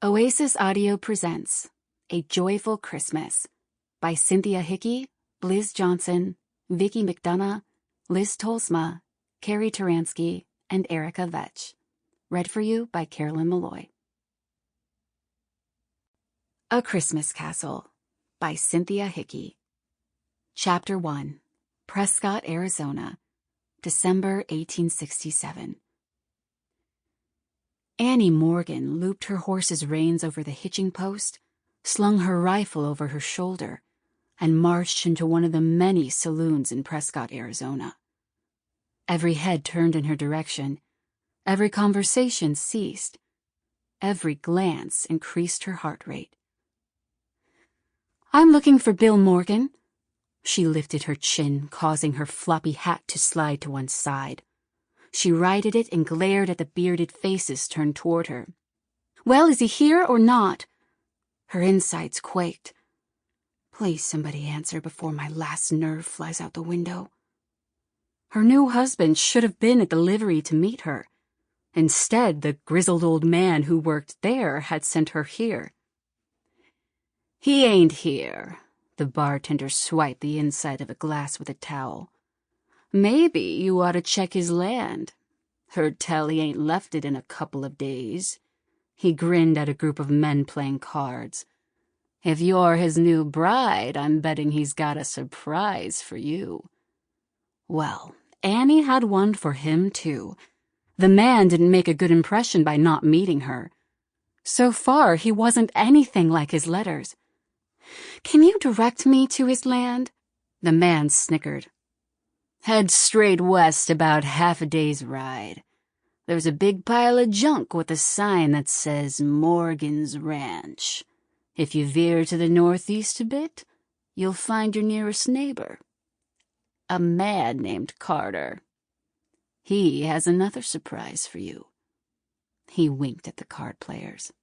Oasis Audio presents A Joyful Christmas by Cynthia Hickey, Liz Johnson, Vicki McDonough, Liz Tolsma, Carrie Turansky, and Erica Vetch. Read for you by Carolyn Molloy. A Christmas Castle by Cynthia Hickey. Chapter 1. Prescott, Arizona, December 1867. Annie Morgan looped her horse's reins over the hitching post, slung her rifle over her shoulder, and marched into one of the many saloons in Prescott, Arizona. Every head turned in her direction. Every conversation ceased. Every glance increased her heart rate. "I'm looking for Bill Morgan." She lifted her chin, causing her floppy hat to slide to one side. She righted it and glared at the bearded faces turned toward her. "Well, is he here or not?" Her insides quaked. Please somebody answer before my last nerve flies out the window. Her new husband should have been at the livery to meet her. Instead, the grizzled old man who worked there had sent her here. "He ain't here." The bartender swiped the inside of a glass with a towel. "Maybe you ought to check his land. Heard tell he ain't left it in a couple of days." He grinned at a group of men playing cards. "If you're his new bride, I'm betting he's got a surprise for you." Well, Annie had one for him, too. The man didn't make a good impression by not meeting her. So far, he wasn't anything like his letters. "Can you direct me to his land?" The man snickered. "Head straight west about half a day's ride. There's a big pile of junk with a sign that says Morgan's Ranch. If you veer to the northeast a bit, you'll find your nearest neighbor, a man named Carter. He has another surprise for you." He winked at the card players.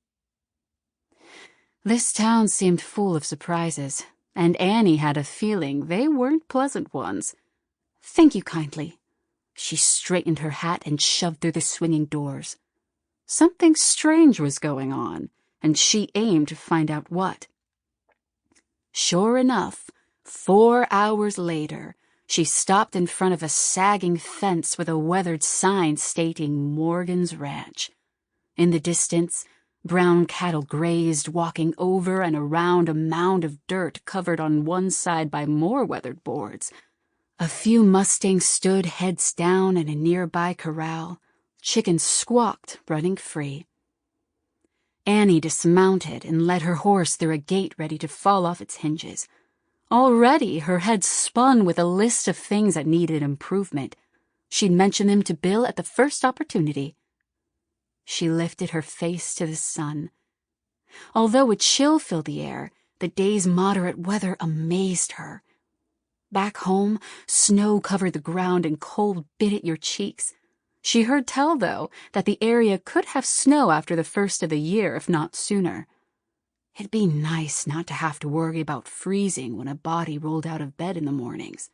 This town seemed full of surprises, and Annie had a feeling they weren't pleasant ones. "Thank you kindly." She straightened her hat and shoved through the swinging doors. Something strange was going on, and she aimed to find out what. Sure enough, 4 hours later, she stopped in front of a sagging fence with a weathered sign stating Morgan's Ranch. In the distance, brown cattle grazed, walking over and around a mound of dirt covered on one side by more weathered boards. A few mustangs stood heads down in a nearby corral. Chickens squawked, running free. Annie dismounted and led her horse through a gate ready to fall off its hinges. Already her head spun with a list of things that needed improvement. She'd mention them to Bill at the first opportunity. She lifted her face to the sun. Although a chill filled the air, the day's moderate weather amazed her. Back home, snow covered the ground and cold bit at your cheeks. She heard tell, though, that the area could have snow after the first of the year, if not sooner. It'd be nice not to have to worry about freezing when a body rolled out of bed in the mornings.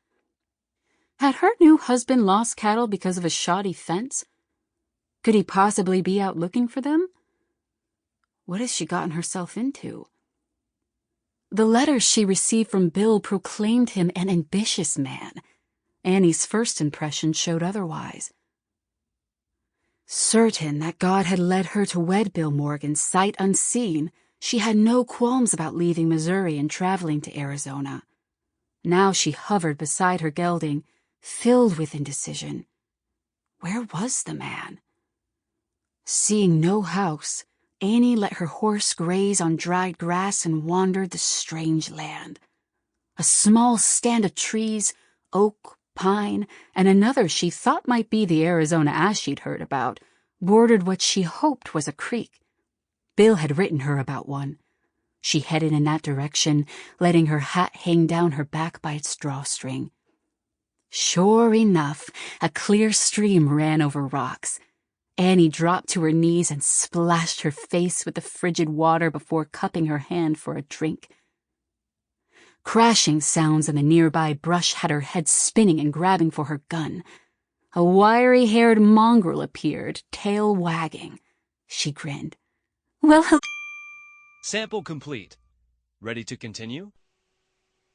Had her new husband lost cattle because of a shoddy fence? Could he possibly be out looking for them? What has she gotten herself into? The letters she received from Bill proclaimed him an ambitious man. Annie's first impression showed otherwise. Certain that God had led her to wed Bill Morgan sight unseen, she had no qualms about leaving Missouri and traveling to Arizona. Now she hovered beside her gelding, filled with indecision. Where was the man? Seeing no house, Annie let her horse graze on dried grass and wandered the strange land. A small stand of trees, oak, pine, and another she thought might be the Arizona ash she'd heard about, bordered what she hoped was a creek. Bill had written her about one. She headed in that direction, letting her hat hang down her back by its drawstring. Sure enough, a clear stream ran over rocks. Annie dropped to her knees and splashed her face with the frigid water before cupping her hand for a drink. Crashing sounds in the nearby brush had her head spinning and grabbing for her gun. A wiry-haired mongrel appeared, tail wagging. She grinned. "Well, Sample complete. Ready to continue?